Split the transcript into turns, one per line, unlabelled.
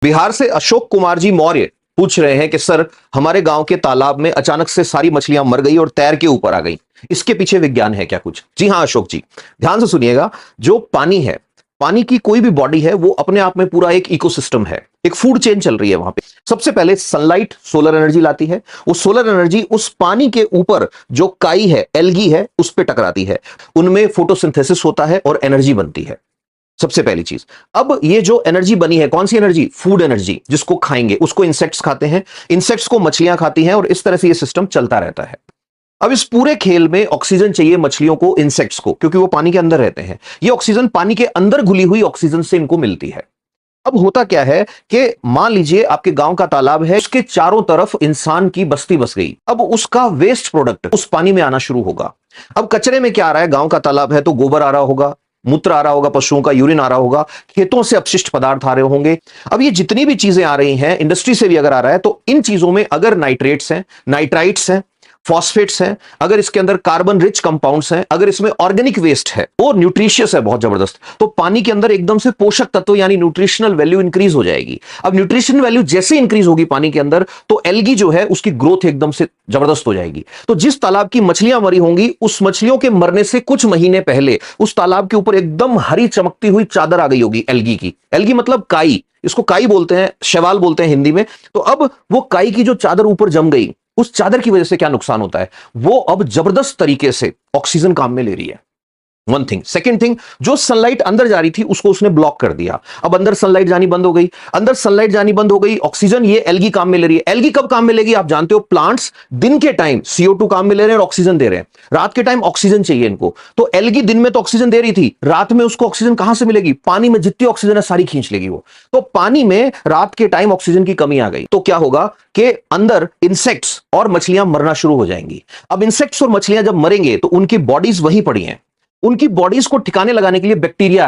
बिहार से अशोक कुमार जी मौर्य पूछ रहे हैं कि सर, हमारे गांव के तालाब में अचानक से सारी मछलियां मर गई और तैर के ऊपर आ गई। इसके पीछे विज्ञान है क्या कुछ? जी हां अशोक जी, ध्यान से सुनिएगा। जो पानी है, पानी की कोई भी बॉडी है, वो अपने आप में पूरा एक इकोसिस्टम है, एक फूड चेन चल रही है वहां पे। सबसे पहले सनलाइट सोलर एनर्जी लाती है। वो सोलर एनर्जी उस पानी के ऊपर जो काई है, एल्गी है, उस पर टकराती है। उनमें फोटोसिंथेसिस होता है और एनर्जी बनती है। सबसे पहली चीज। अब ये जो एनर्जी बनी है, कौन सी एनर्जी? फूड एनर्जी, जिसको खाएंगे उसको इंसेक्ट्स खाते हैं, इंसेक्ट्स को मछलियां खाती हैं, और इस तरह से ये सिस्टम चलता रहता है। अब इस पूरे खेल में ऑक्सीजन चाहिए मछलियों को, इंसेक्ट्स को, क्योंकि वो पानी के अंदर रहते हैं। ये ऑक्सीजन पानी के अंदर घुली हुई ऑक्सीजन से इनको मिलती है। अब होता क्या है कि मान लीजिए आपके गांव का तालाब है, उसके चारों तरफ इंसान की बस्ती बस गई। अब उसका वेस्ट प्रोडक्ट उस पानी में आना शुरू होगा। अब कचरे में क्या आ रहा है? गांव का तालाब है तो गोबर आ रहा होगा, मूत्र आ रहा होगा, पशुओं का यूरिन आ रहा होगा, खेतों से अपशिष्ट पदार्थ आ रहे होंगे। अब ये जितनी भी चीजें आ रही हैं, इंडस्ट्री से भी अगर आ रहा है, तो इन चीजों में अगर नाइट्रेट्स हैं, नाइट्राइट्स हैं, फॉस्फेट्स हैं, अगर इसके अंदर कार्बन रिच कंपाउंड्स हैं, अगर इसमें ऑर्गेनिक वेस्ट है और न्यूट्रिशियस है बहुत जबरदस्त, तो पानी के अंदर एकदम से पोषक तत्व यानी न्यूट्रिशनल वैल्यू इंक्रीज हो जाएगी। अब न्यूट्रिशन वैल्यू जैसे इंक्रीज होगी पानी के अंदर, तो एल्गी जो है उसकी ग्रोथ एकदम से जबरदस्त हो जाएगी। तो जिस तालाब की मछलियां मरी होंगी, उस मछलियों के मरने से कुछ महीने पहले उस तालाब के ऊपर एकदम हरी चमकती हुई चादर आ गई होगी एल्गी की। एल्गी मतलब काई, इसको काई बोलते हैं, शैवाल बोलते हैं हिंदी में। तो अब वो काई की जो चादर ऊपर जम गई, उस चादर की वजह से क्या नुकसान होता है? वो अब जबरदस्त तरीके से ऑक्सीजन काम में ले रही है। One thing. सेकेंड थिंग, जो सनलाइट अंदर जा रही थी उसको उसने ब्लॉक कर दिया। अब अंदर सनलाइट जानी बंद हो गई। अंदर सनलाइट जानी बंद हो गई, ऑक्सीजन ये एल्गी काम में ले रही है। एल्गी कब काम में लेगी? आप जानते हो, प्लांट्स दिन के टाइम CO2 काम में ले रहे हैं और ऑक्सीजन दे रहे हैं, रात के टाइम ऑक्सीजन चाहिए इनको। तो एल्गी दिन में तो ऑक्सीजन दे रही थी, रात में उसको ऑक्सीजन कहां से मिलेगी? पानी में जितनी ऑक्सीजन है सारी खींच लेगी वो। तो पानी में रात के टाइम ऑक्सीजन की कमी आ गई, तो क्या होगा कि अंदर इंसेक्ट्स और मछलियां मरना शुरू हो जाएंगी। अब इंसेक्ट्स और मछलियां जब मरेंगे तो उनकी बॉडीज वहीं पड़ी हैं, उनकी बॉडीज को ठिकाने लगाने के लिए बैक्टीरिया